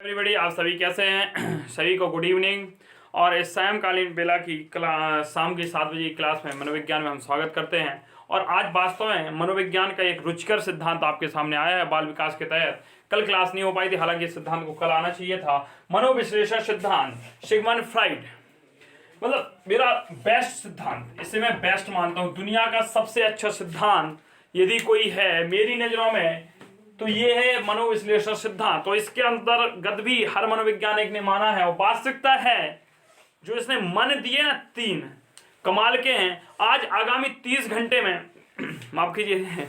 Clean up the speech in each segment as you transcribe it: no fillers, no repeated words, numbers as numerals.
Everybody, आप सभी कैसे हैं? सभी को गुड इवनिंग। और इस सायंकालीन बेला की शाम की 7 बजे की क्लास में मनोविज्ञान में हम स्वागत करते हैं। और आज वास्तव में मनोविज्ञान का एक रुचिकर सिद्धांत आपके सामने आया है बाल विकास के तहत। कल क्लास नहीं हो पाई थी, हालांकि इस सिद्धांत को कल आना चाहिए था। मनोविश्लेषण सिद्धांत, सिगमंड फ्राइड, मतलब मेरा बेस्ट सिद्धांत, इसे मैं बेस्ट मानता हूँ। दुनिया का सबसे अच्छा सिद्धांत यदि कोई है मेरी नजरों में तो ये है मनोविश्लेषण सिद्धांत। तो इसके अंतर्गत भी हर मनोवैज्ञानिक ने माना है, और वास्तविकता है जो इसने मन दिए ना 3 कमाल के हैं। आज आगामी 30 घंटे में माफ कीजिए,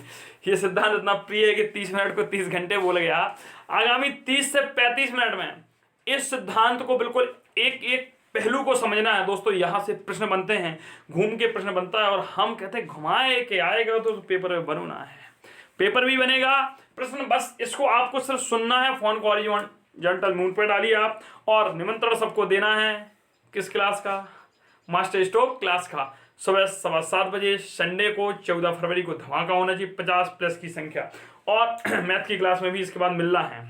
ये सिद्धांत इतना प्रिय है कि 30 मिनट को 30 घंटे बोल गया। आगामी 30 से 35 मिनट में इस सिद्धांत को बिल्कुल एक एक पहलू को समझना है दोस्तों। यहां से प्रश्न बनते हैं, घूम के प्रश्न बनता है, और हम कहते हैं घुमाए के आएगा तो पेपर में बनना है, पेपर भी बनेगा। प्रश्न बस इसको आपको सिर्फ सुनना है। फोन को हॉरिजॉन्टल मूड पर डालिए आप, और निमंत्रण सबको देना है किस क्लास का? मास्टर स्ट्रोक क्लास का। सुबह 7:15 बजे संडे को 14 फरवरी को धमाका होना चाहिए, 50+ की संख्या। और मैथ की क्लास में भी इसके बाद मिलना है।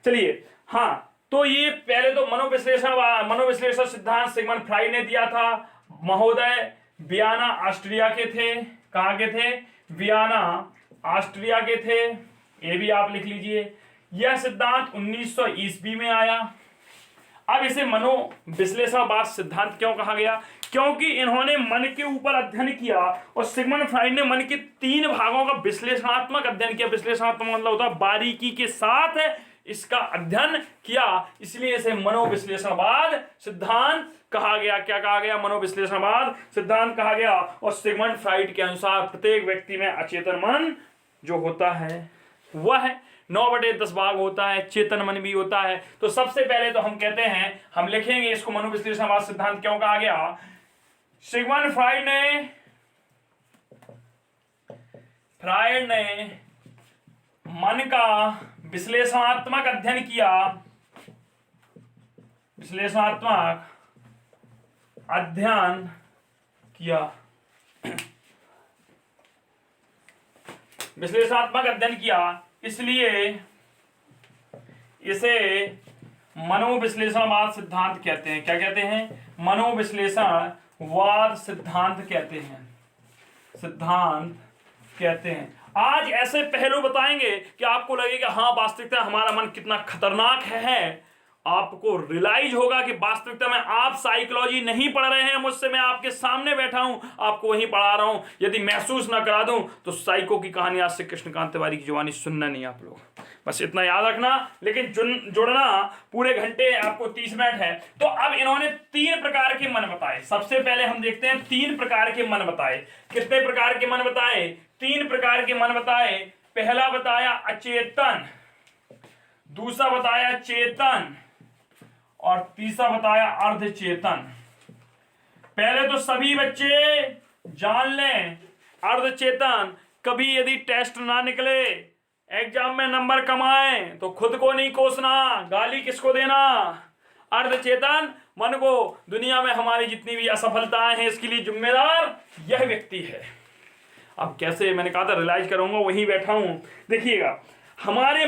चलिए, हाँ, तो ये पहले तो मनोविश्लेषण सिद्धांत सिगमंड फ्राइड ने दिया था। महोदय वियना ऑस्ट्रिया के थे। कहाँ के थे? वियना ऑस्ट्रिया के थे। ये भी आप लिख लीजिए। यह सिद्धांत 1900 ईस्वी में आया। अब इसे मनोविश्लेषणवाद सिद्धांत क्यों कहा गया? क्योंकि इन्होंने मन के ऊपर अध्ययन किया, और सिगमंड फ्राइड ने मन के 3 भागों का विश्लेषणात्मक अध्ययन किया। विश्लेषणात्मक मतलब होता है बारीकी के साथ इसका अध्ययन किया, इसलिए इसे मनोविश्लेषणवाद सिद्धांत कहा गया। क्या कहा गया? मनोविश्लेषणवाद सिद्धांत कहा गया। और सिगमंड फ्राइड के अनुसार प्रत्येक व्यक्ति में अचेतन मन जो होता है वह 9/10 भाग होता है, चेतन मन भी होता है। तो सबसे पहले तो हम कहते हैं, हम लिखेंगे इसको मनोविश्लेषणवाद सिद्धांत क्यों कहा गया। सिगमंड फ्राइड ने मन का विश्लेषणात्मक अध्ययन किया। विश्लेषणात्मक अध्ययन किया। विश्लेषणात्मक अध्ययन किया, इसलिए इसे मनोविश्लेषणवाद सिद्धांत कहते हैं। क्या कहते हैं? मनोविश्लेषणवाद सिद्धांत कहते हैं। सिद्धांत कहते हैं। आज ऐसे पहलू बताएंगे कि आपको लगेगा हाँ वास्तविकता हमारा मन कितना खतरनाक है। आपको रियलाइज होगा कि वास्तविकता में आप साइकोलॉजी नहीं पढ़ रहे हैं मुझसे, मैं आपके सामने बैठा हूं, आपको वहीं पढ़ा रहा हूं। यदि महसूस ना करा दूं तो साइको की कहानी आज से कृष्णकांत तिवारी की जुबानी सुनना नहीं आप लोग, बस इतना याद रखना। लेकिन जुड़ना पूरे घंटे, आपको 30 मिनट है। तो अब इन्होंने 3 प्रकार के मन बताए। सबसे पहले हम देखते हैं 3 प्रकार के मन बताए। कितने प्रकार के मन बताए? 3 प्रकार के मन बताए। पहला बताया अचेतन, दूसरा बताया चेतन, और तीसरा बताया अर्धचेतन। पहले तो सभी बच्चे जान लें, अर्धचेतन कभी यदि टेस्ट ना निकले, एग्जाम में नंबर कमाए तो खुद को नहीं कोसना, गाली किसको देना? अर्धचेतन मन को दुनिया में हमारी जितनी भी असफलताएं हैं इसके लिए जिम्मेदार यह व्यक्ति है। अब कैसे? मैंने कहा था रियलाइज करूंगा, वहीं बैठा हूं। देखिएगा, हमारे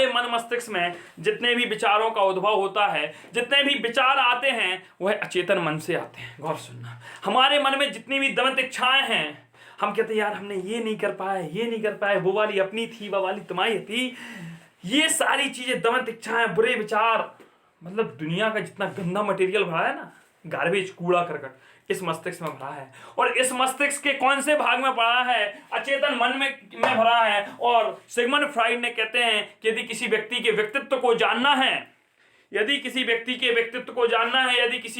मन मस्तिष्क में जितने भी विचारों का उद्भव होता है, जितने भी विचार आते हैं, वह अचेतन मन से आते हैं। गौर सुनना, हमारे मन में जितनी भी दमन इच्छाएं हैं, हम कहते हैं यार हमने ये नहीं कर पाए, वो वाली अपनी थी, वो वाली तुम्हारी थी। ये सारी चीजें दमन इच्छाएं, बुरे विचार, मतलब दुनिया का जितना गंदा मटेरियल भरा है ना, गार्बेज, कूड़ा करकट, इस मस्तिष्क में भरा है। और इस मस्तिष्क के कौन से भाग में पड़ा है? अचेतन मन में भरा है। और सिगमंड फ्राइड ने कहते हैं कि यदि किसी व्यक्ति के व्यक्तित्व को जानना है, यदि किसी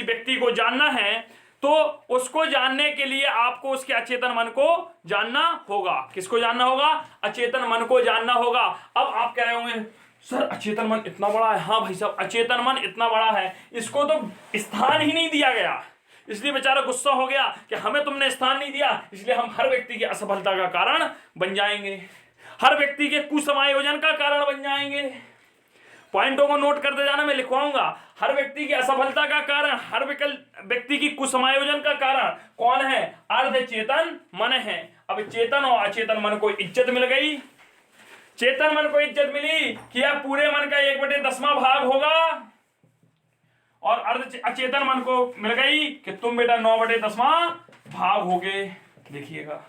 व्यक्ति को जानना है तो उसको जानने के लिए आपको उसके अचेतन मन को जानना होगा। किसको जानना होगा? अचेतन मन को जानना होगा। अब आप कह रहे होंगे सर अचेतन मन इतना बड़ा है। हाँ भाई साहब, अचेतन मन इतना बड़ा है, इसको तो स्थान ही नहीं दिया गया, इसलिए बेचारा गुस्सा हो गया कि हमें तुमने स्थान नहीं दिया, इसलिए हम हर व्यक्ति की असफलता का कारण बन जाएंगे, हर व्यक्ति के कुसमायोजन का कारण बन जाएंगे। पॉइंटों को नोट करते जाना, मैं लिखवाऊंगा। हर व्यक्ति की असफलता का कारण, हर व्यक्ति की कुसमायोजन का कारण कौन है? अर्धचेतन मन है। अब चेतन और अचेतन मन को इज्जत मिल गई। चेतन मन को इज्जत मिली कि यह पूरे मन का 1/10वां भाग होगा, और अर्ध अचेतन मन को मिल गई कि तुम बेटा 9/10वां भाग होगे। देखिएगा,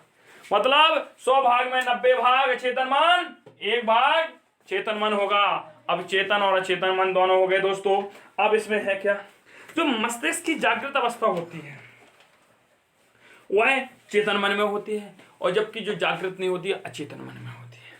मतलब 100 भाग में 90 भाग अचेतन मन, 1 भाग चेतन मन होगा। अब चेतन और अचेतन मन दोनों हो गए दोस्तों। अब इसमें है क्या, जो मस्तिष्क की जागृत अवस्था होती है वह चेतन मन में होती है, और जबकि जो जागृत नहीं होती है अचेतन मन में होती है।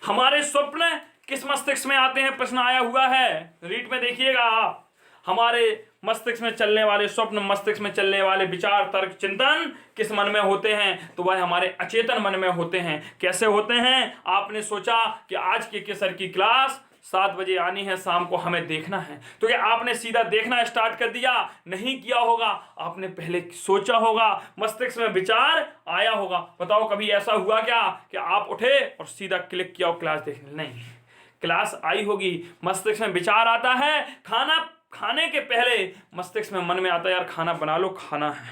हमारे स्वप्न किस मस्तिष्क में आते हैं, प्रश्न आया हुआ है, रीड में देखिएगा आप। हमारे मस्तिष्क में चलने वाले स्वप्न, मस्तिष्क में चलने वाले विचार, तर्क, चिंतन किस मन में होते हैं, तो वह हमारे अचेतन मन में होते हैं। कैसे होते हैं, आपने सोचा कि आज के सर की क्लास 7 बजे आनी है, शाम को हमें देखना है, तो क्या आपने सीधा देखना स्टार्ट कर दिया? नहीं किया होगा, आपने पहले सोचा होगा, मस्तिष्क में विचार आया होगा। बताओ कभी ऐसा हुआ क्या कि आप उठे और सीधा क्लिक किया और क्लास देखने? नहीं, क्लास आई होगी, मस्तिष्क में विचार आता है। खाने के पहले मस्तिष्क में मन में आता है यार खाना बना लो, खाना है।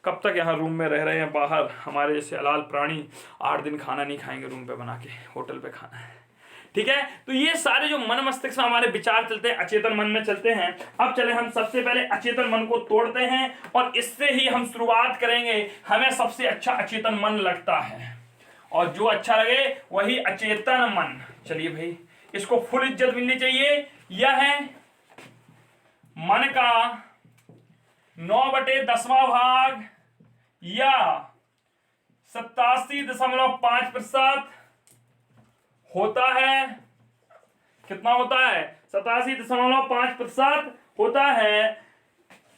कब तक यहाँ रूम में रह रहे हैं, बाहर हमारे जैसे अलाल प्राणी 8 दिन खाना नहीं खाएंगे, रूम पे बना के होटल पे खाना है। ठीक है, तो ये सारे जो मन मस्तिष्क में हमारे विचार चलते हैं, अचेतन मन में चलते हैं। अब चले हम सबसे पहले अचेतन मन को तोड़ते हैं, और इससे ही हम शुरुआत करेंगे। हमें सबसे अच्छा अचेतन मन लगता है, और जो अच्छा लगे वही अचेतन मन। चलिए भाई, इसको फुल इज्जत मिलनी चाहिए। यह है मन का 9/10वां भाग, या 87.5% होता है। कितना होता है? 87.5% होता है।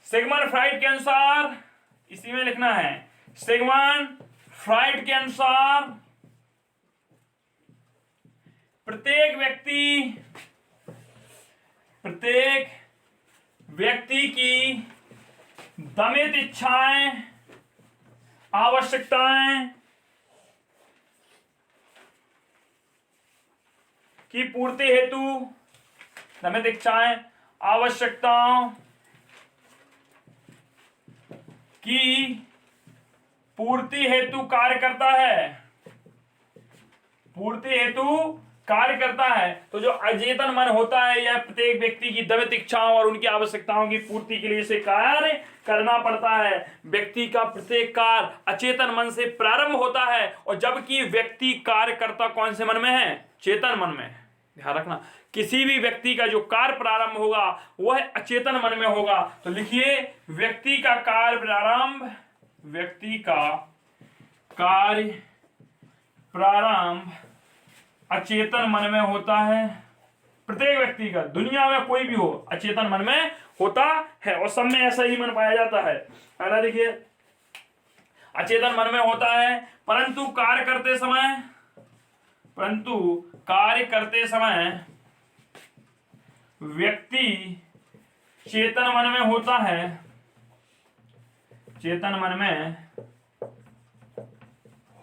सिगमंड फ्राइड के अनुसार, इसी में लिखना है, सिगमंड फ्राइड के अनुसार प्रत्येक व्यक्ति की दमित इच्छाएं, आवश्यकताएं की पूर्ति हेतु, दमित इच्छाएं, आवश्यकताओं की पूर्ति हेतु कार्य करता है। पूर्ति हेतु कार्य करता है। तो जो अचेतन मन होता है, यह प्रत्येक व्यक्ति की दमित इच्छाओं और उनकी आवश्यकताओं की पूर्ति के लिए इसे कार्य करना पड़ता है। व्यक्ति का प्रत्येक कार्य अचेतन मन से प्रारंभ होता है, और जबकि व्यक्ति कार्य करता कौन से मन में है? चेतन मन में। ध्यान रखना, किसी भी व्यक्ति का जो कार्य प्रारंभ होगा वह अचेतन मन में होगा। तो लिखिए, व्यक्ति का कार्य प्रारंभ, व्यक्ति का कार्य प्रारंभ अचेतन मन में होता है। प्रत्येक व्यक्ति का, दुनिया में कोई भी हो, अचेतन मन में होता है, और सब में ऐसा ही मन पाया जाता है। पहला देखिए, अचेतन मन में होता है, परंतु कार्य करते समय व्यक्ति चेतन मन में होता है। चेतन मन में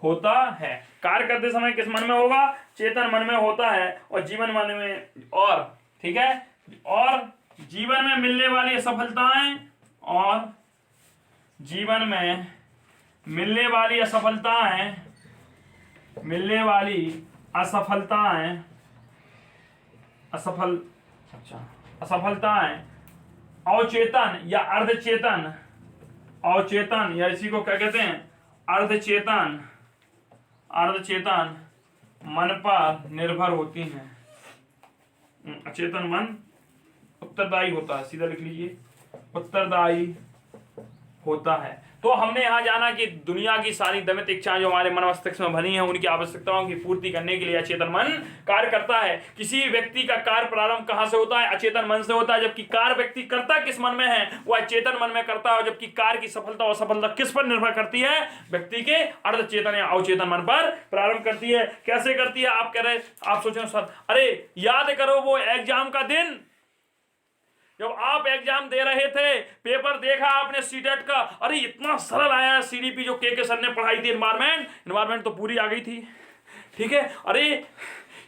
होता है। कार्य करते समय किस मन में होगा? चेतन मन में होता है, और जीवन मन में, और ठीक है, और जीवन में मिलने वाली असफलताएं, और जीवन में मिलने वाली असफलताएं अवचेतन या अवचेतन, या इसी को क्या कहते हैं? अर्धचेतन मन पर निर्भर होती हैं। अचेतन मन उत्तरदायी होता है, सीधा लिख लीजिए, उत्तरदायी होता है। तो हमने यहाँ जाना कि दुनिया की सारी दमित इच्छाएं जो हमारे मन मस्तिष्क में भरी हैं, उनकी आवश्यकताओं की पूर्ति करने के लिए अचेतन मन कार्य करता है। किसी व्यक्ति का कार्य प्रारंभ कहाँ से होता है? अचेतन मन से होता है। जबकि कार्य व्यक्ति करता किस मन में है? वह चेतन मन में करता है। जबकि कार्य की सफलता और असफलता किस पर निर्भर करती है? व्यक्ति के अर्धचेतन या अवचेतन मन पर प्रारंभ करती है। कैसे करती है? आप कह रहे, आप सोचें सर, अरे याद करो वो एग्जाम का दिन जब आप एग्जाम दे रहे थे, पेपर देखा आपने सीटेट का, अरे इतना सरल आया, सीडीपी जो के सर ने पढ़ाई थी, एनवायरमेंट तो पूरी आ गई थी। ठीक है, अरे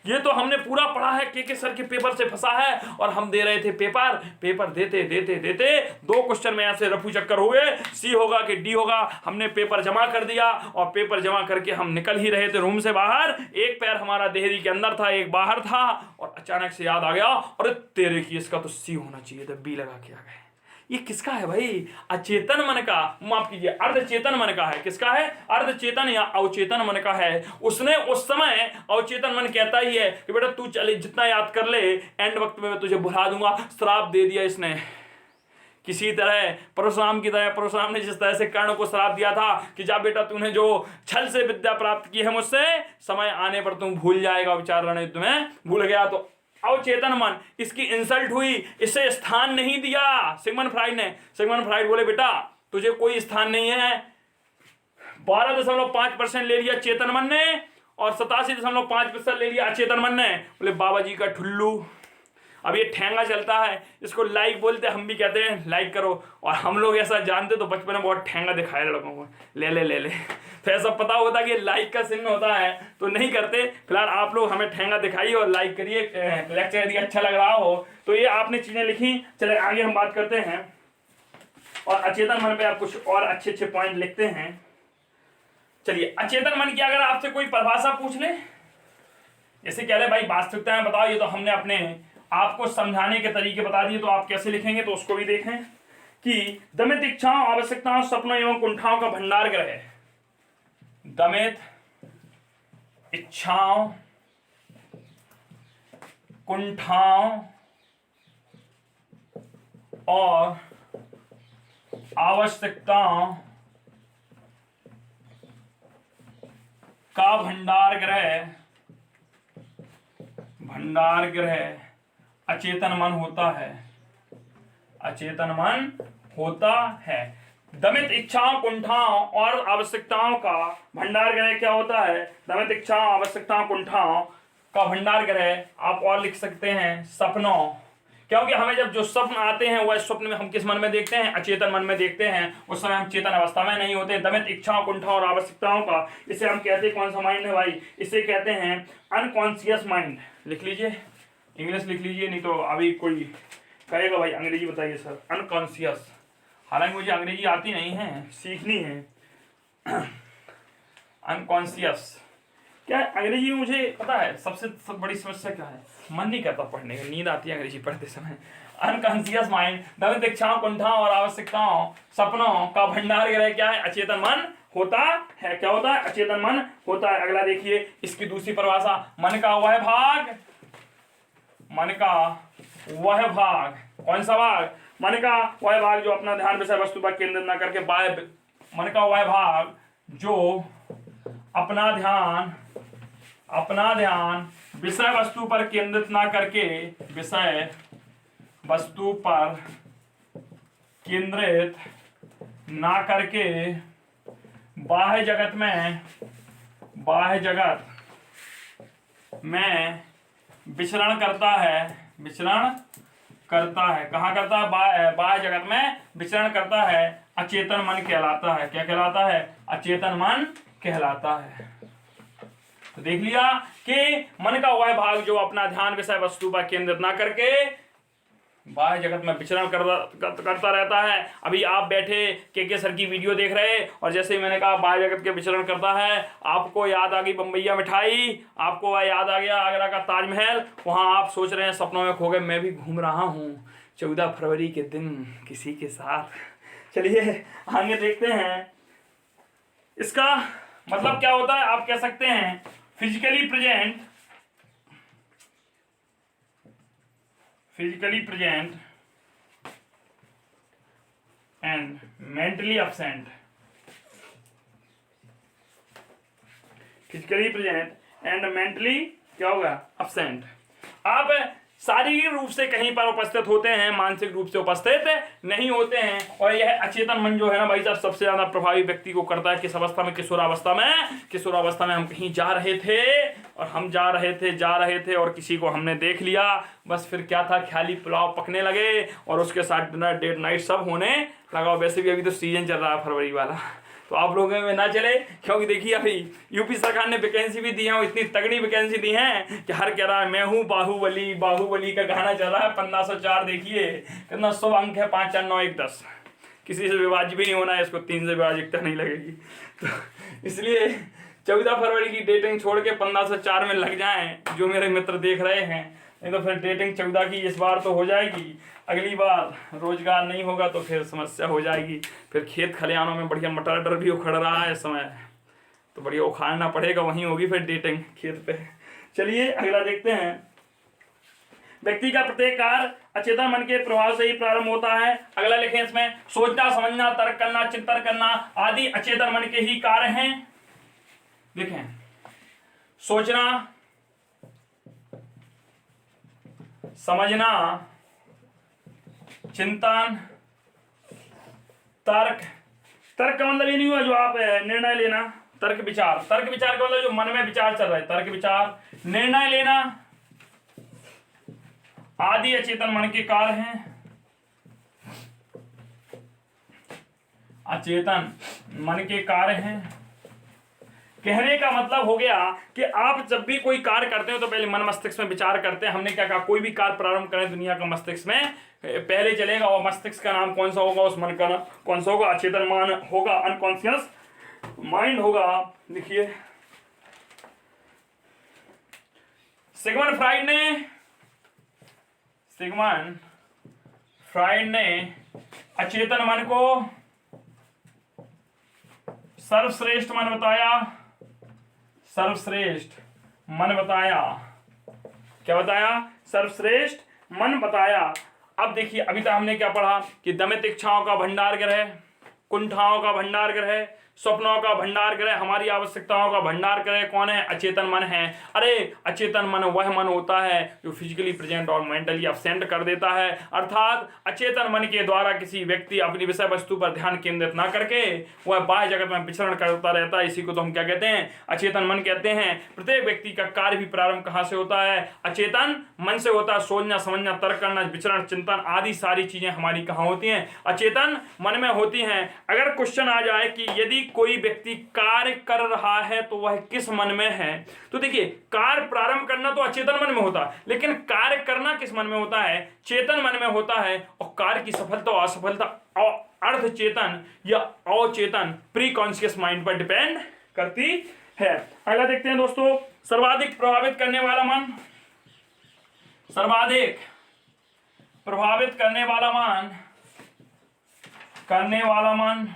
ये तो हमने पूरा पढ़ा है, के सर के पेपर से फंसा है और हम दे रहे थे पेपर देते देते देते 2 क्वेश्चन में ऐसे रफू चक्कर हो गए, सी होगा कि डी होगा। हमने पेपर जमा कर दिया और पेपर जमा करके हम निकल ही रहे थे रूम से बाहर, एक पैर हमारा देहरी के अंदर था, एक बाहर था, और अचानक से याद आ गया, अरे तेरे की इसका तो सी होना चाहिए था, बी लगा के आ गए। ये किसका है भाई? अचेतन मन का, माफ कीजिए अर्धचेतन मन का है। किसका है? अर्धचेतन या अवचेतन मन का है। उसने उस समय, अवचेतन मन कहता ही है कि बेटा तू चले जितना याद कर ले, एंड वक्त में मैं तुझे भुला दूंगा। श्राप दे दिया इसने किसी तरह, परशुराम की तरह। परशुराम ने जिस तरह से कर्ण को श्राप दिया था कि जा बेटा तूने जो छल से विद्या प्राप्त की है मुझसे, समय आने पर तुम भूल जाएगा, विचार रणयुद्ध में भूल गया। तो अवचेतन मन, इसकी इंसल्ट हुई, इसे स्थान नहीं दिया सिगमंड फ्राइड ने। सिगमंड फ्राइड बोले बेटा तुझे कोई स्थान नहीं है। 12.5% ले लिया चेतन मन ने और 87.5% ले लिया अचेतन मन ने। बोले बाबा जी का ठुल्लू। अब ये ठेंगा चलता है, इसको लाइक बोलते, हम भी कहते हैं लाइक करो, और हम लोग ऐसा जानते तो बचपन में बहुत ठेंगा दिखाए लड़कों को, ले ले ले ले। तो ऐसा पता होता कि लाइक का चिन्ह होता है तो नहीं करते। फिलहाल आप लोग हमें ठेंगा दिखाइए और लाइक करिए। लेक्चर यदि अच्छा लग रहा हो तो ये आपने चीजें लिखी। चले आगे हम बात करते हैं और अचेतन मन पे आप कुछ और अच्छे अच्छे पॉइंट लिखते हैं। चलिए, अचेतन मन की अगर आपसे कोई परिभाषा पूछ ले, जैसे कह रहे भाई वास्तविकता में बताओ, ये तो हमने अपने आपको समझाने के तरीके बता दिए, तो आप कैसे लिखेंगे तो उसको भी देखें कि दमित इच्छाओं, आवश्यकताओं, सपनों एवं कुंठाओं का भंडार ग्रह है। दमित इच्छाओं, कुंठाओं और आवश्यकताओं का भंडार ग्रह अचेतन मन होता है। अचेतन मन होता है। दमित इच्छाओं, कुंठाओं और आवश्यकताओं का भंडार ग्रह क्या होता है? दमित इच्छाओं, आवश्यकताओं, कुंठाओं का भंडार ग्रह आप और लिख सकते हैं सपनों, क्योंकि हमें जब जो स्वप्न आते हैं वह स्वप्न में हम किस मन में देखते हैं? अचेतन मन में देखते हैं। उस समय हम चेतन अवस्था में नहीं होते। दमित इच्छाओं, कुंठाओं और आवश्यकताओं का, इसे हम कहते हैं कौन सा माइंड है भाई? इसे कहते हैं अनकॉन्शियस माइंड। लिख लीजिए, इंग्लिश लिख लीजिए, नहीं तो अभी कोई कहेगा भाई अंग्रेजी बताइए सर। अनकॉन्शियस, हालांकि मुझे अंग्रेजी आती नहीं है, सीखनी है। अनकॉन्शियस क्या है? अंग्रेजी में मुझे पता है सबसे बड़ी समस्या क्या है, मन नहीं करता पढ़ने का, नींद आती है अंग्रेजी पढ़ते समय। अनकॉन्शियस माइंड, दमित इच्छाओं, कुंठाओं और आवश्यकताओं, सपनों का भंडार ग्रह क्या है? अचेतन मन होता है। क्या होता है? अचेतन मन होता है। अगला देखिए, इसकी दूसरी परिभाषा, मन का वह भाग। मन का वह भाग, कौन सा भाग? मन का वह भाग जो अपना ध्यान विषय वस्तु पर केंद्रित न करके मन का वह भाग जो अपना ध्यान विषय वस्तु पर केंद्रित ना करके, विषय वस्तु पर केंद्रित ना करके बाह्य जगत में विचरण करता है। कहाँ करता है? बाह्य जगत में विचरण करता है। अचेतन मन कहलाता है। क्या कहलाता है? अचेतन मन कहलाता है। तो देख लिया कि मन का वह भाग जो अपना ध्यान विषय वस्तु पर केंद्रित ना करके बाह्य जगत में विचरण करता रहता है। अभी आप बैठे के सर की वीडियो देख रहे, और जैसे ही मैंने कहा बाह्य जगत के विचरण करता है, आपको याद आ गई बम्बैया मिठाई, आपको वह याद आ गया आगरा का ताजमहल, वहां आप सोच रहे हैं सपनों में खो गए, मैं भी घूम रहा हूँ 14 फरवरी के दिन किसी के साथ। चलिए आगे देखते हैं, इसका मतलब क्या होता है? आप कह सकते हैं physically present and mentally absent। Physically present and mentally क्या होगा? absent। आप शारीरिक रूप से कहीं पर उपस्थित होते हैं, मानसिक रूप से उपस्थित नहीं होते हैं। और यह अचेतन मन जो है ना भाई साहब, सबसे ज्यादा प्रभावी व्यक्ति को करता है। किस अवस्था में? किशोरावस्था में हम कहीं जा रहे थे और किसी को हमने देख लिया, बस फिर क्या था, ख्याली पुलाव पकने लगे और उसके साथ डिनर डेट नाइट सब होने लगा। वैसे भी अभी तो सीजन चल रहा है फरवरी वाला, तो आप लोगों में ना चले, क्योंकि देखिए अभी यूपी सरकार ने वैकेंसी भी दी है, इतनी तगड़ी वैकेंसी दी है कि हर कह रहा है मैं हूँ बाहुबली, बाहुबली का गाना चल रहा है। 1504 देखिए कितना शुभ अंक है, 5 4 9 1 10, किसी से विभाज्य भी नहीं होना है, इसको 3 से विभाज्यता नहीं लगेगी। तो इसलिए 14 फरवरी की डेटिंग छोड़ के 1504 में लग जाएं जो मेरे मित्र देख रहे हैं, नहीं तो फिर डेटिंग 14 की इस बार तो हो जाएगी, अगली बार रोजगार नहीं होगा तो फिर समस्या हो जाएगी। फिर खेत खलिहानों में बढ़िया मटर भी उखड़ रहा है इस समय, तो बढ़िया उखाड़ना पड़ेगा, वहीं होगी फिर डेटिंग खेत पे। चलिए अगला देखते हैं। व्यक्ति का प्रत्येक कार्य अचेतन मन के प्रभाव से ही प्रारंभ होता है। अगला लिखें इसमें, सोचना, समझना, तर्क करना, चिंतन करना आदि अचेतन मन के ही कार्य हैं। देखें, सोचना, समझना, चिंतन, तर्क। तर्क का मतलब ये नहीं हुआ जो आप निर्णय लेना, तर्क विचार। तर्क विचार का मतलब जो मन में विचार चल रहा है, तर्क विचार। निर्णय लेना आदि अचेतन मन के कार्य हैं। अचेतन मन के कार्य हैं। कहने का मतलब हो गया कि आप जब भी कोई कार्य करते हो तो पहले मन मस्तिष्क में विचार करते हैं। हमने क्या कहा, कोई भी कार्य प्रारंभ करें दुनिया का मस्तिष्क में पहले चलेगा, और मस्तिष्क का नाम कौन सा होगा, उस मन का नाम कौन सा होगा, अचेतन मन होगा, अनकॉन्शियस माइंड होगा। देखिए सिगमंड फ्राइड ने अचेतन मन को सर्वश्रेष्ठ मन बताया। सर्वश्रेष्ठ मन बताया। क्या बताया? सर्वश्रेष्ठ मन बताया। अब देखिए अभी तक हमने क्या पढ़ा कि दमित इच्छाओं का भंडार ग्रह, कुंठाओं का भंडार ग्रह, स्वप्नों का भंडार ग्रह, हमारी आवश्यकताओं का भंडार ग्रह कौन है? अचेतन मन है। अरे अचेतन मन वह मन होता है जो फिजिकली प्रेजेंट और मेंटली अब्सेंट कर देता है। अर्थात अचेतन मन के द्वारा किसी व्यक्ति अपनी विषय वस्तु पर ध्यान केंद्रित ना करके वह बाह्य जगत में विचरण करता रहता है। इसी को तो हम क्या कहते हैं? अचेतन मन कहते हैं। प्रत्येक व्यक्ति का कार्य भी प्रारंभ कहाँ से होता है? अचेतन मन से होता है। सोचना, समझना, तर्क करना, विचरण, चिंतन आदि सारी चीजें हमारी कहाँ होती हैं? अचेतन मन में होती हैं। अगर क्वेश्चन आ जाए कि यदि कोई व्यक्ति कार्य कर रहा है तो वह किस मन में है, तो देखिए कार्य प्रारंभ करना तो अचेतन मन में होता है, लेकिन कार्य करना किस मन में होता है? चेतन मन में होता है। और कार्य की सफलता और असफलता अर्ध चेतन या अचेतन प्री कॉन्शियस माइंड पर डिपेंड करती है। अगला देखते हैं दोस्तों, सर्वाधिक प्रभावित करने वाला मन। सर्वाधिक प्रभावित करने वाला मन।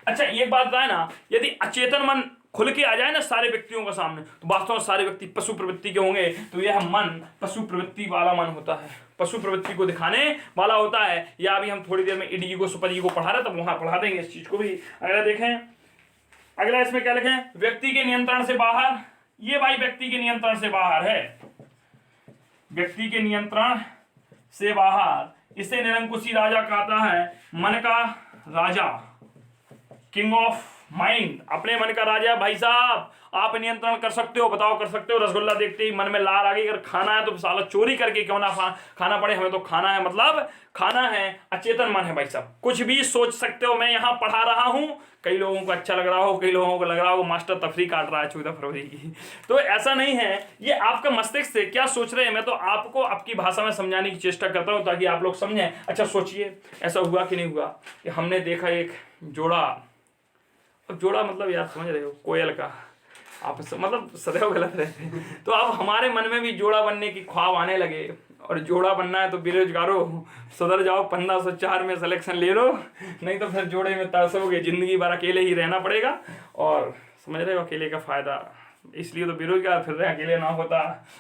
अच्छा एक बात बताए ना, यदि अचेतन मन खुल के आ जाए ना सारे व्यक्तियों के सामने तो वास्तव में सारे व्यक्ति पशु प्रवृत्ति के होंगे। तो यह मन पशु प्रवृत्ति वाला मन होता है, पशु प्रवृत्ति को दिखाने वाला होता है। या अभी हम थोड़ी देर में ईडी को सुपर ईगो पढ़ा रहे, तब वहां पढ़ा देंगे इस चीज को भी। अगला देखें, अगला इसमें क्या लिखें? व्यक्ति के नियंत्रण से बाहर। ये भाई व्यक्ति के नियंत्रण से बाहर है, व्यक्ति के नियंत्रण से बाहर। इसे निरंकुशी राजा कहता है, मन का राजा, किंग ऑफ माइंड, अपने मन का राजा। भाई साहब आप नियंत्रण कर सकते हो, बताओ कर सकते हो? रसगुल्ला देखते ही मन में लार आ गई, अगर खाना है तो साला चोरी करके क्यों ना खाना पड़े, हमें तो खाना है, मतलब खाना है। अचेतन मन है भाई साहब, कुछ भी सोच सकते हो। मैं यहाँ पढ़ा रहा हूँ, कई लोगों को अच्छा लग रहा हो, कई लोगों को लग रहा हो मास्टर तफरी काट रहा है 14 फरवरी की, तो ऐसा नहीं है। ये आपका मस्तिष्क से क्या सोच रहे हैं, मैं तो आपको आपकी भाषा में समझाने की चेष्टा करता हूँ ताकि आप लोग समझें। अच्छा सोचिए, ऐसा हुआ कि नहीं हुआ कि हमने देखा एक जोड़ा, अब जोड़ा मतलब यार समझ रहे हो, कोयल का, आप मतलब सदैव गलत रहते हैं। तो अब हमारे मन में भी जोड़ा बनने की ख्वाब आने लगे, और जोड़ा बनना है तो बेरोजगारों सुधर जाओ, 1504 में सिलेक्शन ले लो, नहीं तो फिर जोड़े में तरसोगे, जिंदगी भर अकेले ही रहना पड़ेगा। और समझ रहे हो अकेले का फायदा, इसलिए तो बेरोजगार फिर रहे, अकेले ना होता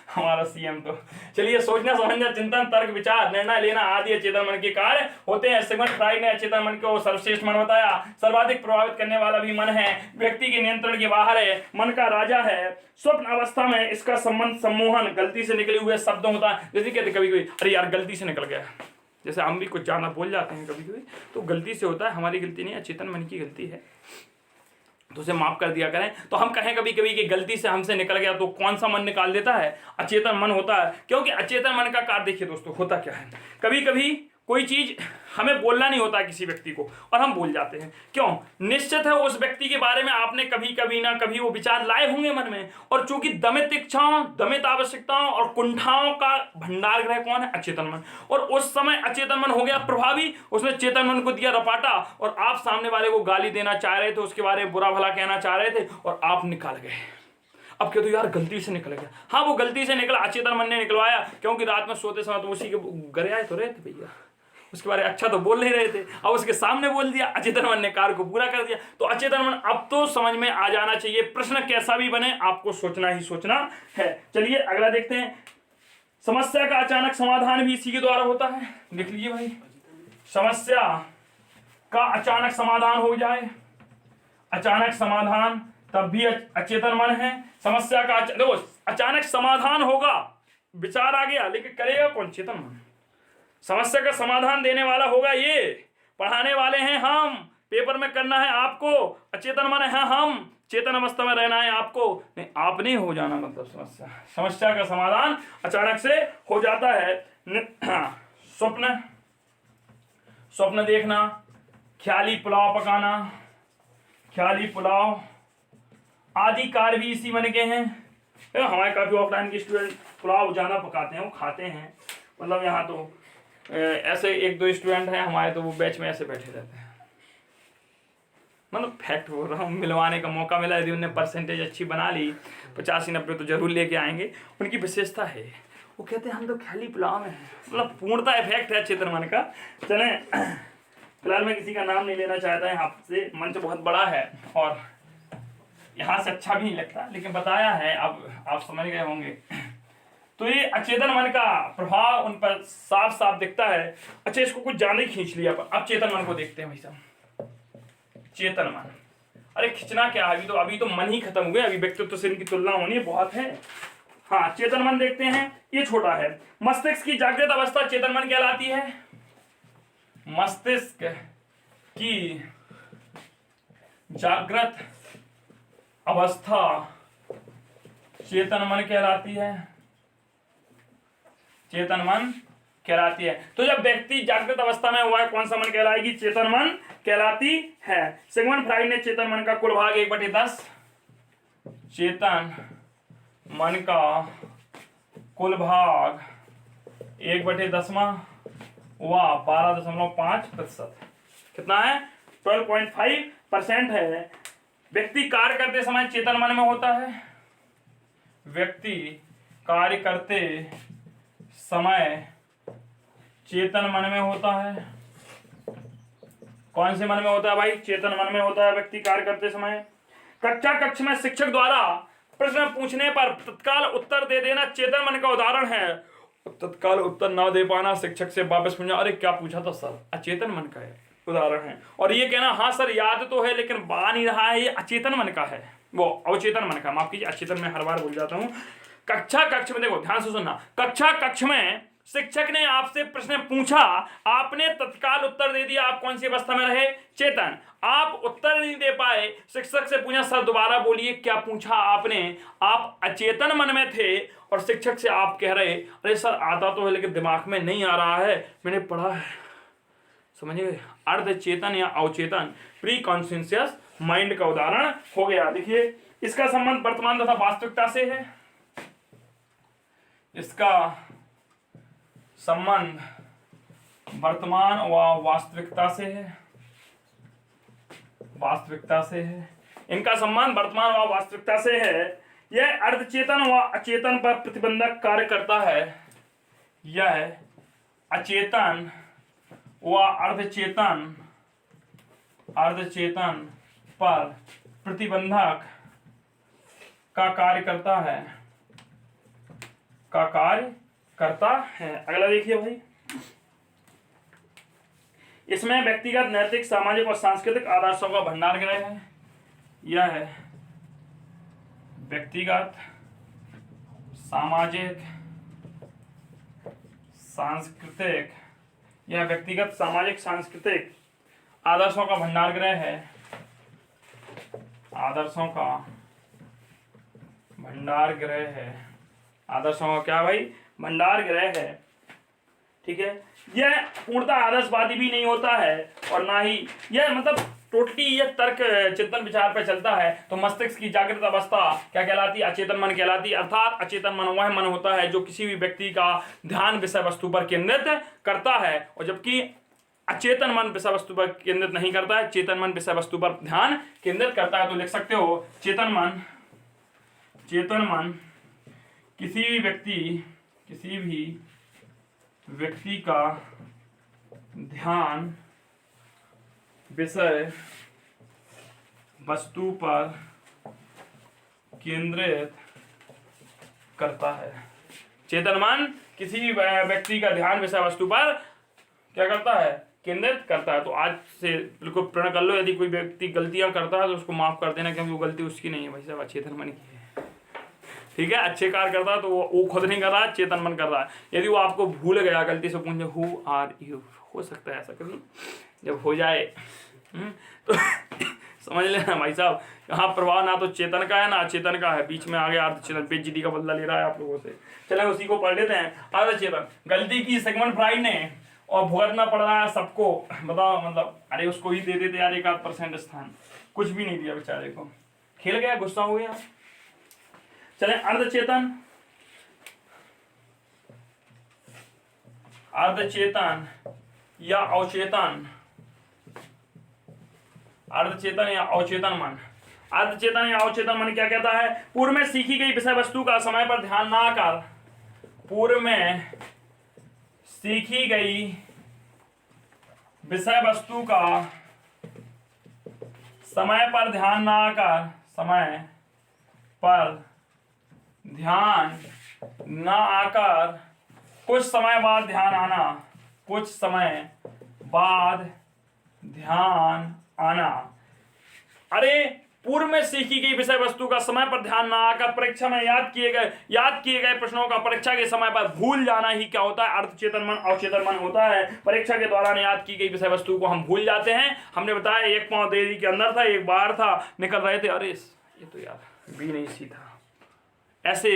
हमारा सीएम तो। चलिए सोचना, समझना, चिंतन, तर्क, विचार, निर्णय लेना आदि अचेतन मन के कार्य होते हैं। सिगमंड फ्राइड ने अचेतन मन को सर्वश्रेष्ठ मन बताया। सर्वाधिक प्रभावित करने वाला भी मन है, व्यक्ति के नियंत्रण के बाहर है, मन का राजा है। स्वप्न अवस्था में इसका संबंध सम्मोहन, गलती से निकले हुए शब्द होता है। जैसे कहते कभी कोई अरे यार गलती से निकल गया, जैसे हम भी कुछ ज्यादा बोल जाते हैं कभी कभी, तो गलती से होता है, हमारी गलती नहीं, अचेतन मन की गलती है, तो उसे माफ कर दिया करें। तो हम कहें कभी कभी कि गलती से हमसे निकल गया, तो कौन सा मन निकाल देता है? अचेतन मन होता है। क्योंकि अचेतन मन का कार्य देखिए दोस्तों होता क्या है, कभी कभी कोई चीज हमें बोलना नहीं होता किसी व्यक्ति को और हम बोल जाते हैं, क्यों? निश्चित है उस व्यक्ति के बारे में आपने कभी कभी ना कभी वो विचार लाए होंगे मन में, और चूंकि दमित इच्छाओं, दमित आवश्यकताओं और कुंठाओं का भंडार ग्रह कौन है? अचेतन मन। और उस समय अचेतन मन हो गया प्रभावी, उसने चेतन मन को दिया रपाटा, और आप सामने वाले को गाली देना चाह रहे थे, उसके बारे में बुरा भला कहना चाह रहे थे और आप निकाल गए। अब क्या तो यार गलती से निकल गया, हाँ वो गलती से निकला, अचेतन मन ने निकलवाया, क्योंकि रात में सोते समय तो उसी के घरे आए तो रहे थे भैया, उसके बारे में अच्छा तो बोल नहीं रहे थे, अब उसके सामने बोल दिया, अचेतन मन ने कार्य को पूरा कर दिया। तो अचेतन मन अब तो समझ में आ जाना चाहिए, प्रश्न कैसा भी बने आपको सोचना ही सोचना है। चलिए अगला देखते हैं, समस्या का अचानक समाधान भी इसी के द्वारा होता है। लिख लीजिए भाई, समस्या का अचानक समाधान हो जाए, अचानक समाधान तब भी अचेतन मन है। समस्या का देखो अचानक समाधान होगा, विचार आ गया, लेकिन करेगा कौन? चेतन मन। समस्या का समाधान देने वाला होगा ये, पढ़ाने वाले हैं हम, पेपर में करना है आपको, अचेतन मन है हम, चेतन अवस्था में रहना है आपको, नहीं आप नहीं हो जाना, मतलब समस्या का समाधान अचानक से हो जाता है। स्वप्न, स्वप्न देखना, ख्याली पुलाव पकाना, ख्याली पुलाव आदि कार्य भी इसी मन के हैं। हमारे काफी ऑफलाइन के स्टूडेंट पुलाव ज्यादा पकाते हैं, वो खाते हैं, मतलब यहाँ तो ऐसे एक दो स्टूडेंट हैं हमारे, तो वो बैच में ऐसे बैठे रहते हैं, मतलब फैक्ट बोल रहा हूँ, मिलवाने का मौका मिला, यदि उन्होंने परसेंटेज अच्छी बना ली 85-90 तो जरूर लेके आएंगे, उनकी विशेषता है, वो कहते हैं हम तो ख्याली पुलाव में हैं, मतलब पूर्णता इफेक्ट है चेतन मन का। चले फिलहाल मैं किसी का नाम नहीं लेना चाहता है आपसे, मंच बहुत बड़ा है और यहाँ से अच्छा भी नहीं लगता, लेकिन बताया है, अब आप समझ गए होंगे। तो ये अचेतन मन का प्रभाव उन पर साफ साफ दिखता है। अच्छा इसको कुछ ज्यादा ही खींच लिया, अब चेतन मन को देखते हैं भाई साहब। चेतन मन, अरे खींचना क्या, अभी तो मन ही खत्म हुए, अभी व्यक्तित्व से इनकी तुलना होनी बहुत है। हाँ चेतन मन देखते हैं, ये छोटा है। मस्तिष्क की जागृत अवस्था चेतन मन कहलाती है, मस्तिष्क की जागृत अवस्था चेतन मन कहलाती है, चेतन मन कहलाती है। तो जब व्यक्ति जागृत अवस्था में हुआ है, कौन सा मन कहलाएगी? चेतन मन कहलाती है। सिगमंड फ्राइड ने चेतन मन का कुल भाग 1/10, चेतन मन का कुल भाग 1/10 व 12.5%, कितना है? 12.5% है। व्यक्ति कार्य करते समय चेतन मन में होता है, व्यक्ति कार्य करते समय चेतन मन में होता है। कौन से मन में होता है भाई? चेतन मन में होता है व्यक्ति कार्य करते समय। कक्ष में शिक्षक द्वारा प्रश्न पूछने पर तत्काल उत्तर दे देना चेतन मन का उदाहरण है। तत्काल उत्तर ना दे पाना, शिक्षक से वापस पूछना, अरे क्या पूछा था सर, अचेतन मन का है उदाहरण है। और ये कहना हाँ सर याद तो है लेकिन बा नहीं रहा है, ये अचेतन मन का है, वो अवचेतन मन का, माफ कीजिए अचेतन में हर बार भूल जाता हूँ। कक्ष में देखो ध्यान से सुनना, कक्ष में शिक्षक ने आपसे प्रश्न पूछा, आपने तत्काल उत्तर दे दिया, आप कौन सी अवस्था में रहे? चेतन। आप उत्तर नहीं दे पाए, शिक्षक से पूछा सर दोबारा बोलिए क्या पूछा आपने, आप अचेतन मन में थे और शिक्षक से आप कह रहे अरे सर आता तो है लेकिन दिमाग में नहीं आ रहा है, मैंने पढ़ा है। समझिए, अर्ध चेतन या अवचेतन प्री कॉन्शियस माइंड का उदाहरण हो गया। देखिए इसका संबंध वर्तमान तथा वास्तविकता से है, इसका संबंध वर्तमान व वास्तविकता से है, वास्तविकता से है, इनका संबंध वर्तमान व वास्तविकता से है। यह अर्धचेतन व अचेतन पर प्रतिबंधक कार्य करता है, यह अचेतन व अर्धचेतन पर प्रतिबंधक का कार्य करता है, का कार्य करता है। अगला देखिए भाई, इसमें व्यक्तिगत नैतिक सामाजिक और सांस्कृतिक आदर्शों का भंडार गृह है। यह है व्यक्तिगत सामाजिक सांस्कृतिक, यह व्यक्तिगत सामाजिक सांस्कृतिक आदर्शों का भंडार गृह है, आदर्शों का भंडार गृह है, आदर्शों का क्या भाई? भंडार गृह है। ठीक है। यह पूर्णतः आदर्शवादी भी नहीं होता है और ना ही यह मतलब टोटली यह तर्क चिंतन विचार पर चलता है। तो मस्तिष्क की जागृत अवस्था क्या कहलाती है? अचेतन मन कहलाती है। अर्थात अचेतन मन वह मन होता है जो किसी भी व्यक्ति का ध्यान विषय वस्तु पर केंद्रित करता है, और जबकि अचेतन मन विषय वस्तु पर केंद्रित नहीं करता है, चेतन मन विषय वस्तु पर ध्यान केंद्रित करता है। तो लिख सकते हो चेतन मन किसी भी व्यक्ति का ध्यान विषय वस्तु पर केंद्रित करता है। चेतन मन किसी भी व्यक्ति का ध्यान विषय वस्तु पर क्या करता है? केंद्रित करता है। तो आज से बिल्कुल प्रण कर लो, यदि कोई व्यक्ति गलतियां करता है तो उसको माफ कर देना, क्योंकि वो गलती उसकी नहीं है भाई साहब, चेतन मन की है, ठीक है। अच्छे कार्य करता है तो वो खुद नहीं कर रहा है, चेतन मन कर रहा है। यदि वो आपको भूल गया, गलती से पूछे हु आर यू, हो सकता है ऐसा कभी, जब हो जाए तो समझ लेना भाई साहब, यहाँ प्रभाव ना तो चेतन का है ना अचेतन का है, बीच में आ गया अर्धचेतन, बेइज्जती का बदला ले रहा है आप लोगों से। चले उसी को पढ़ लेते हैं। अर्धचेतन, गलती की सिगमंड फ्राइड ने और भुगतना पड़ रहा है सबको, बताओ मतलब, अरे उसको ही दे देते यार 1% स्थान, कुछ भी नहीं दिया बेचारे को, खेल गया, गुस्सा हो गया। चले अर्धचेतन या अवचेतन, अर्धचेतन या अवचेतन मन। अर्धचेतन या अवचेतन मन क्या कहता है? पूर्व में सीखी गई विषय वस्तु का समय पर ध्यान ना कर, पूर्व में सीखी गई विषय वस्तु का समय पर ध्यान ना कर, समय पर ध्यान ना आकर कुछ समय बाद ध्यान आना, कुछ समय बाद ध्यान आना। अरे पूर्व में सीखी गई विषय वस्तु का समय पर ध्यान ना आकर परीक्षा में याद किए गए प्रश्नों का परीक्षा के समय पर भूल जाना ही क्या होता है? अर्धचेतन मन अवचेतन मन होता है। परीक्षा के दौरान याद की गई विषय वस्तु को हम भूल जाते हैं। हमने बताया एक पांव देरी के अंदर था, एक बाहर था, निकल रहे थे, अरे ये तो यार भी नहीं सी था। ऐसे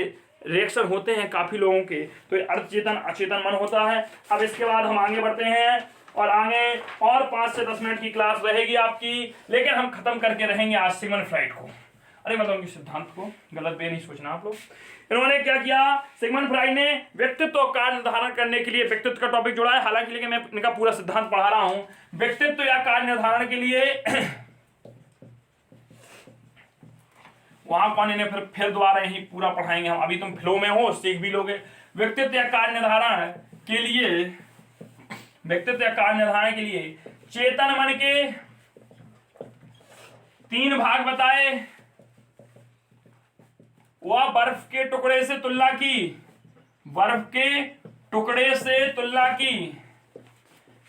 रिएक्शन होते हैं काफी लोगों के, तो ये अर्धचेतन अचेतन मन होता है। अब इसके बाद हम आगे बढ़ते हैं और आगे और 5 से 10 मिनट की क्लास रहेगी आपकी, लेकिन हम खत्म करके रहेंगे आज सिगमंड फ्राइड को। अरे मतलब उनके सिद्धांत को गलत बे नहीं सोचना आप लोग। इन्होंने क्या किया? सिगमंड फ्राइड ने व्यक्तित्व का निर्धारण करने के लिए व्यक्तित्व का टॉपिक जोड़ा है, हालांकि लेकिन मैं इनका पूरा सिद्धांत पढ़ा रहा हूं। व्यक्तित्व या कार्य निर्धारण के लिए वहां कौन, इन्हें फिर दोबारा यही पूरा पढ़ाएंगे हम, अभी तुम फ्लो में हो, सीख भी लोगे। व्यक्तित्व या कार्य निर्धारण के लिए चेतन मन के 3 भाग बताए। वह बर्फ के टुकड़े से तुलना की, बर्फ के टुकड़े से तुलना की,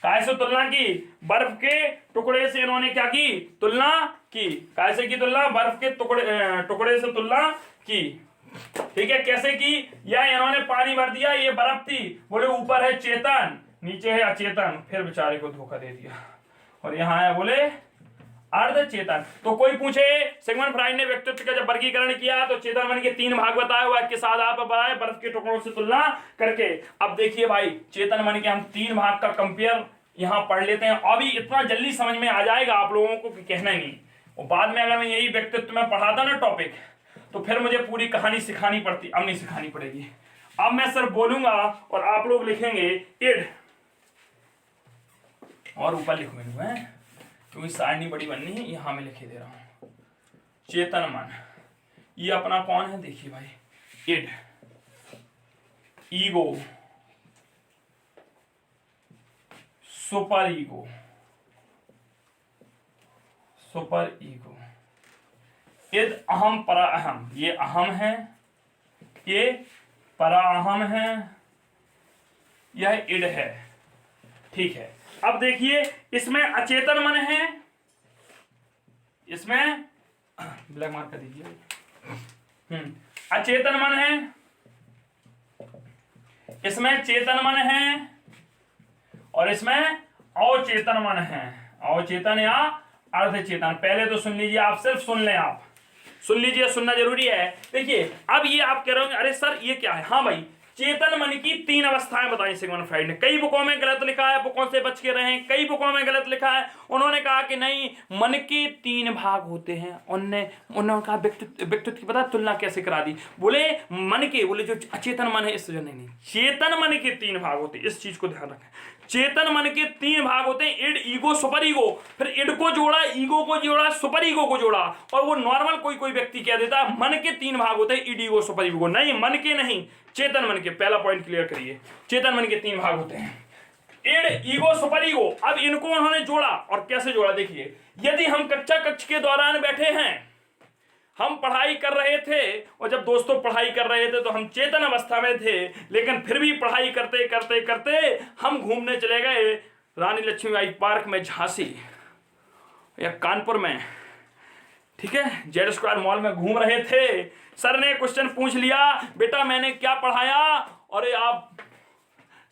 कैसे तुलना की? बर्फ के टुकड़े से इन्होंने क्या की? तुलना की। कैसे की तुलना? बर्फ के टुकड़े से तुलना की, ठीक है। कैसे की? या इन्होंने पानी भर दिया, ये बर्फ थी, बोले ऊपर है चेतन नीचे है अचेतन, फिर बेचारे को धोखा दे दिया, और यहाँ है बोले अर्धचेतन। तो कोई पूछे सिगमंड फ्राइड ने व्यक्तित्व का जब वर्गीकरण किया तो चेतन मन के 3 भाग बताए हुआ के साथ आप बनाए बर्फ के टुकड़ों से तुलना करके। अब देखिए भाई, चेतन मन के हम 3 भाग का कंपेयर यहाँ पढ़ लेते हैं। अभी इतना जल्दी समझ में आ जाएगा आप लोगों को कि कहना नहीं, और बाद में अगर मैं यही व्यक्तित्व में पढ़ाता ना टॉपिक, तो फिर मुझे पूरी कहानी सिखानी पड़ती, अब नहीं सिखानी पड़ेगी। अब मैं सिर्फ बोलूंगा और आप लोग लिखेंगे इड, और ऊपर लिखूंगा है क्योंकि सारणी बड़ी बननी है, यहां मैं लिखे दे रहा हूं। चेतन मन ये अपना कौन है? देखिए भाई, id, ego, superego, superego, इद, अहम, परा अहम। ये अहम है, ये परा अहम है, यह इड है, ठीक है। अब देखिए इसमें अचेतन मन है, इसमें ब्लैक मार्क कर दीजिए, अचेतन मन है, इसमें चेतन मन है, और इसमें अवचेतन मन है। अवचेतन या अर्धचेतन, पहले तो सुन लीजिए, आप सिर्फ सुन लें, आप सुन लीजिए, सुनना जरूरी है। देखिए अब ये आप कह रहे होंगे अरे सर ये क्या है? हाँ भाई, चेतन मन की 3 अवस्थाएं बताई सिगमंड फ्राइड ने। कई बुकों में गलत लिखा है, बुकों से बच के रहें, कई बुकों में गलत लिखा है। उन्होंने कहा कि नहीं, मन के 3 भाग होते हैं। उन्होंने कहा व्यक्तित्व की पता तुलना कैसे करा दी, बोले मन के, बोले जो अचेतन मन है, इस नहीं, चेतन मन के 3 भाग होते हैं। इस चीज को ध्यान रखें, चेतन मन के 3 भाग होते हैं, इड, ईगो, सुपर ईगो। फिर इड को जोड़ा, ईगो को जोड़ा, सुपर ईगो को जोड़ा, और वो नॉर्मल कोई व्यक्ति कह देता है मन के 3 भाग होते हैं, इड, ईगो, सुपर ईगो। नहीं, मन के नहीं, चेतन मन के। पहला पॉइंट क्लियर करिए, चेतन मन के 3 भाग होते हैं, इड, ईगो, सुपर ईगो। अब इनको उन्होंने जोड़ा, और कैसे जोड़ा देखिए। यदि हम कक्ष के दौरान बैठे हैं, हम पढ़ाई कर रहे थे, और जब दोस्तों पढ़ाई कर रहे थे तो हम चेतन अवस्था में थे, लेकिन फिर भी पढ़ाई करते करते करते हम घूमने चले गए रानी लक्ष्मीबाई पार्क में झांसी या कानपुर में, ठीक है, जेड स्क्वायर मॉल में घूम रहे थे। सर ने क्वेश्चन पूछ लिया, बेटा मैंने क्या पढ़ाया? अरे आप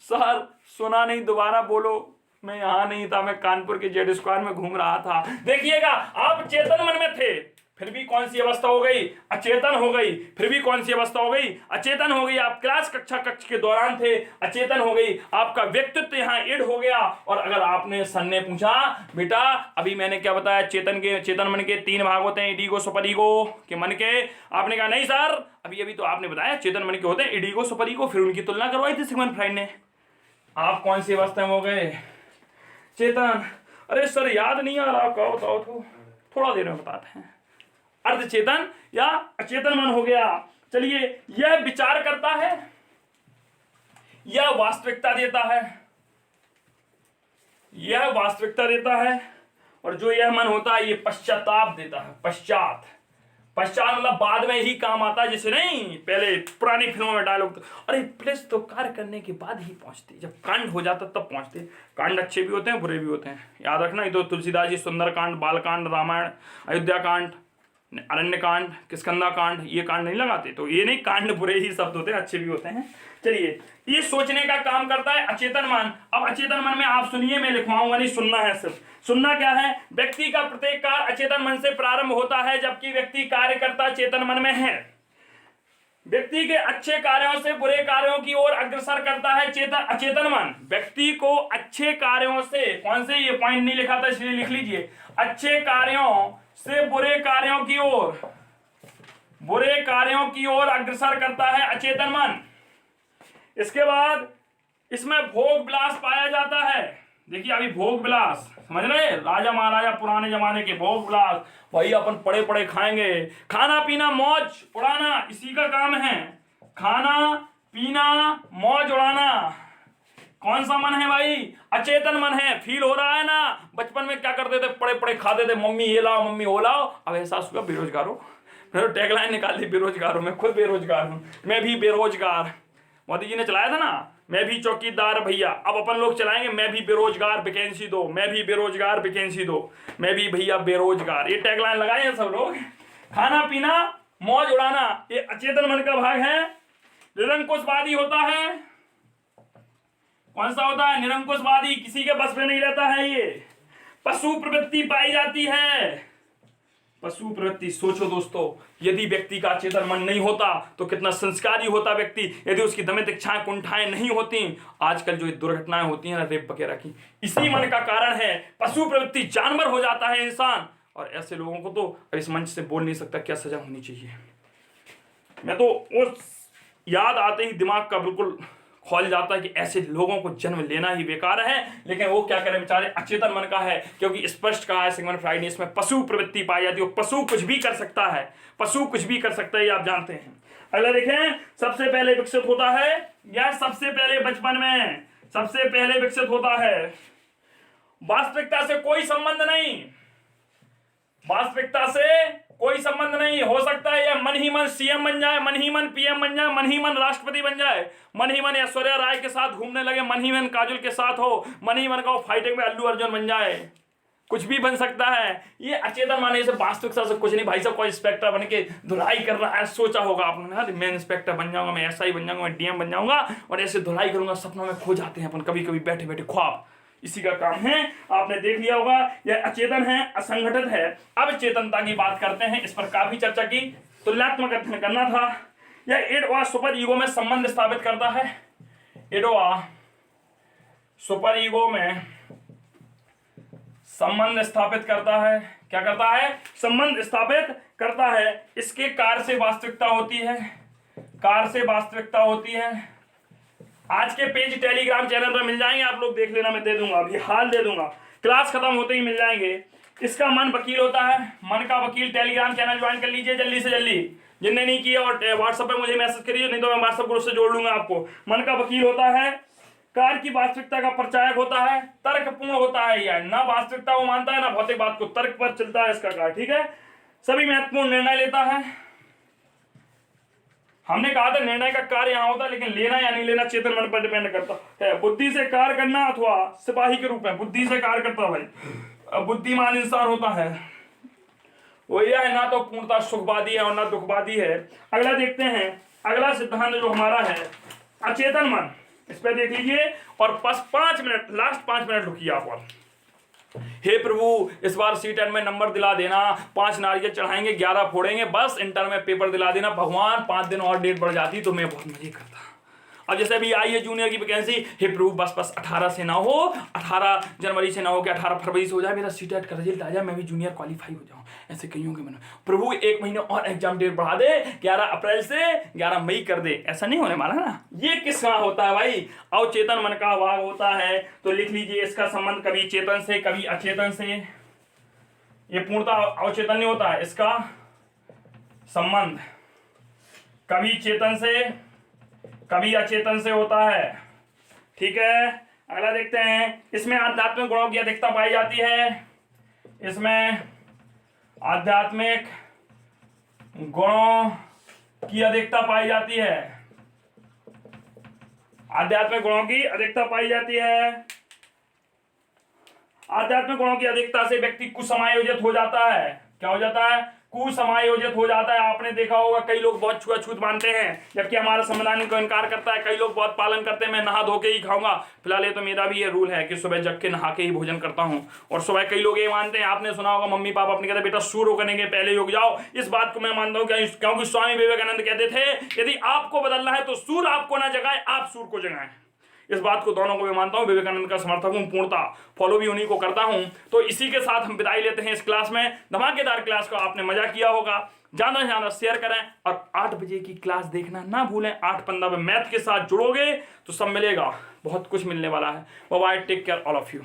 सर सुना नहीं, दोबारा बोलो। मैं यहां नहीं था, मैं कानपुर के जेड स्क्वायर में घूम रहा था। देखिएगा, आप चेतन मन में थे, फिर भी कौन सी अवस्था हो गई? अचेतन हो गई। फिर भी कौन सी अवस्था हो गई? अचेतन हो गई। आप कक्ष के दौरान थे, अचेतन हो गई। आपका व्यक्तित्व यहाँ इड हो गया। और अगर आपने सन ने पूछा, बेटा अभी मैंने क्या बताया, चेतन मन के 3 भाग होते हैं, ईगो, सुपर ईगो के मन के। आपने कहा नहीं सर, अभी तो आपने बताया चेतन मन के होते हैं ईगो, सुपर ईगो। फिर उनकी तुलना करवाई थी सिगमंड फ्राइड ने। आप कौन सी अवस्था में हो गए? चेतन। अरे सर याद नहीं आ रहा, कहो बताओ तो, थोड़ा देर में बताते हैं। अर्ध चेतन या अचेतन मन हो गया। चलिए, यह विचार करता है, यह वास्तविकता देता है, यह वास्तविकता देता है, और जो यह मन होता है ये पश्चाताप देता है। पश्चात मतलब बाद में ही काम आता है, जैसे नहीं पहले पुरानी फिल्मों में डायलॉग तो, अरे प्लेस तो कार्य करने के बाद ही पहुंचते, जब कांड हो जाता तब पहुंचते। कांड अच्छे भी होते हैं, बुरे भी होते हैं, याद रखना। ये तो तुलसीदास जी सुंदर कांड, बाल कांड, रामायण, अयोध्या कांड, अरण्य कांड, किष्किंधा कांड, ये कांड नहीं लगाते। तो ये नहीं, कांड बुरे ही शब्द होते हैं, अच्छे भी होते हैं। चलिए, ये सोचने का काम करता है अचेतन मन। अब अचेतन मन में आप सुनिए, मैं लिखवाऊंगा नहीं, सुनना है सिर्फ। सुनना क्या है? व्यक्ति का प्रत्येक कार्य अचेतन मन से प्रारंभ होता है, जबकि व्यक्ति कार्य करता चेतन मन में है। व्यक्ति के अच्छे कार्यों से बुरे कार्यों की ओर अग्रसर करता है अचेतन मन। व्यक्ति को अच्छे कार्यों से, कौन से, ये पॉइंट नहीं लिखा था इसलिए लिख लीजिए, अच्छे कार्यों से बुरे कार्यों की ओर अग्रसर करता है अचेतन मन। इसके बाद इसमें भोग विलास पाया जाता है। देखिए अभी भोग विलास समझ रहे, राजा महाराजा पुराने जमाने के भोग विलास, भाई अपन पड़े पड़े खाएंगे, खाना पीना मौज उड़ाना, इसी का काम है। खाना पीना मौज उड़ाना कौन सा मन है भाई? अचेतन मन है। फील हो रहा है ना, बचपन में क्या करते थे, पड़े पड़े खाते थे, मम्मी ये लाओ, मम्मी वो लाओ। अब एहसास हुआ बेरोजगार हो, फिर टैगलाइन निकाल दी, बेरोजगार हो। मैं खुद बेरोजगार हूं, मैं भी बेरोजगार। मोदी जी ने चलाया था ना, मैं भी चौकीदार भैया। अब अपन लोग चलाएंगे, मैं भी बेरोजगार, वैकेंसी दो, मैं भी बेरोजगार, वैकेंसी दो, मैं भी भैया बेरोजगार। ये टैगलाइन लगाए हैं सब लोग। खाना पीना मौज उड़ाना, ये अचेतन मन का भाग है। निरंकुशवादी होता है, कौन सा होता है? निरंकुशवादी, किसी के बस में नहीं रहता है ये। पशु प्रवृत्ति पाई जाती है, पशु प्रवृत्ति। सोचो दोस्तों, यदि व्यक्ति का चेतन मन नहीं होता तो कितना संस्कारी होता व्यक्ति, यदि उसकी दमित इच्छाएं कुंठाएं नहीं होती। आजकल जो दुर्घटनाएं होती हैं ना, रेप वगैरह की, इसी मन का कारण है। पशु प्रवृत्ति, जानवर हो जाता है इंसान। और ऐसे लोगों को तो इस मंच से बोल नहीं सकता क्या सजा होनी चाहिए। मैं तो उस याद आते ही दिमाग का बिल्कुल खोल जाता है कि ऐसे लोगों को जन्म लेना ही बेकार है। लेकिन वो क्या करें बेचारे, अचेतन मन का है, क्योंकि स्पष्ट कहा है सिगमंड फ्राइड ने, इसमें पशु प्रवृत्ति पाई जाती है। पशु कुछ भी कर सकता है, पशु कुछ भी कर सकता है, ये आप जानते हैं। अगला देखें, सबसे पहले विकसित होता है, या सबसे पहले बचपन में सबसे पहले विकसित होता है। वास्तविकता से कोई संबंध नहीं, वास्तविकता से कोई संबंध नहीं। हो सकता है यह मन ही मन सीएम बन जाए, मन ही मन पीएम बन जाए, मन ही मन राष्ट्रपति बन जाए, मन ही मन ऐश्वर्या राय के साथ घूमने लगे, मन ही मन काजल के साथ हो, मन ही मन का फाइटिंग में अल्लू अर्जुन बन जाए, कुछ भी बन सकता है। ये अचेतन माने से वास्तविकता से कुछ नहीं। भाई साहब कोई इंस्पेक्टर बन के धुलाई कर रहा है, सोचा होगा आपने, मैं इंस्पेक्टर बन जाऊंगा, मैं एसआई बन जाऊंगा, मैं डीएम बन जाऊंगा और ऐसे धुलाई करूंगा। सपनों में खो जाते हैं अपन कभी कभी बैठे बैठे ख्वाब, इसी का काम है। आपने देख लिया होगा, यह अचेतन है, असंगठित है। अब चेतनता की बात करते हैं, इस पर काफी चर्चा की, तुलनात्मक अध्ययन करना था। यह इड व सुपर ईगो में संबंध स्थापित करता है। इड व सुपर ईगो में संबंध स्थापित करता है। क्या करता है? संबंध स्थापित करता है। इसके कार्य से वास्तविकता होती है। कार्य से वास्तविकता होती है। आज के पेज टेलीग्राम चैनल पर मिल जाएंगे, आप लोग देख लेना, मैं दे दूंगा, अभी हाल दे दूंगा, क्लास खत्म होते ही मिल जाएंगे। इसका मन वकील होता है। मन का वकील टेलीग्राम चैनल ज्वाइन कर लीजिए जल्दी से जल्दी, जिनने नहीं किया, और व्हाट्सएप पे मुझे मैसेज करिए, नहीं तो मैं व्हाट्सएप ग्रुप से जोड़ लूंगा आपको। मन का वकील होता है, कार्य की वास्तविकता का प्रचारक होता है, तर्कपूर्ण होता है, यह ना वास्तविकता वो मानता है ना भौतिक बात को, तर्क पर चलता है इसका कार्य। ठीक है, सभी महत्वपूर्ण निर्णय लेता है। हमने कहा था निर्णय का कार्य यहां होता है, लेकिन लेना या नहीं लेना चेतन मन पर डिपेंड करता है। बुद्धि से कार्य करना अथवा सिपाही के रूप में बुद्धि से कार्य करता है भाई, बुद्धिमान इंसान होता है वो यह है, ना तो पूर्णता सुखवादी है और ना दुखवादी है। अगला देखते हैं, अगला सिद्धांत जो हमारा है अचेतन मन, इस पर देख लीजिए और बस 5 मिनट, लास्ट 5 मिनट रुकिए आप। और हे प्रभु इस बार C10 में नंबर दिला देना, 5 नारियल चढ़ाएंगे, 11 फोड़ेंगे, बस इंटर में पेपर दिला देना भगवान। 5 दिन और डेट बढ़ जाती तो मैं बहुत मजे करता। अब जैसे अभी आई है जूनियर की वैकेंसी, हे प्रभु बस 18 से ना हो, 18 जनवरी से ना हो, कि 18 फरवरी से हो जाए, मेरा C10 का रिजल्ट आ जाए, मैं भी जूनियर क्वालिफाई हो जाऊं। ऐसे कईयों के मन में प्रभु 1 महीने और एग्जाम डेट बढ़ा दे, 11 अप्रैल से 11 मई कर दे। ऐसा नहीं होने वाला ना। ये किसका होता है भाई? अवचेतन मन का भाग होता है। तो लिख लीजिए इसका संबंध कभी चेतन से कभी अचेतन से, ये पूर्णतः अवचेतन नहीं होता है। इसका संबंध कभी चेतन से कभी अचेतन से होता है। ठीक है, अगला देखते हैं। इसमें आध्यात्मिक गुणों की अधिकता पाई जाती है। इसमें आध्यात्मिक गुणों की अधिकता पाई जाती है। आध्यात्मिक गुणों की अधिकता पाई जाती है। आध्यात्मिक गुणों की अधिकता से व्यक्ति कुसमायोजित हो जाता है। क्या हो जाता है? कुसमायोजित हो जाता है। आपने देखा होगा कई लोग बहुत छुआछूत मानते हैं, जबकि हमारा संविधान को इनकार करता है। कई लोग बहुत पालन करते हैं, मैं नहा धो के ही खाऊंगा। फिलहाल ये तो मेरा भी ये रूल है कि सुबह जग के नहा के ही भोजन करता हूं। और सुबह कई लोग ये मानते हैं, आपने सुना होगा मम्मी पापा अपने कहते बेटा सूर्य उगने के पहले उग जाओ। इस बात को मैं मानता हूं क्योंकि स्वामी विवेकानंद कहते थे यदि आपको बदलना है तो सूर्य आपको ना जगाए, आप सूर्य को जगाएं। इस बात को दोनों को मैं मानता हूं, विवेकानंद का समर्थक हूं, पूर्णता फॉलो भी उन्हीं को करता हूं। तो इसी के साथ हम विदाई लेते हैं इस क्लास में। धमाकेदार क्लास को आपने मजा किया होगा, ज्यादा से ज्यादा शेयर करें और 8 बजे की क्लास देखना ना भूलें। 8:15 में मैथ के साथ जुड़ोगे तो सब मिलेगा, बहुत कुछ मिलने वाला है। Bye bye, take care all of you.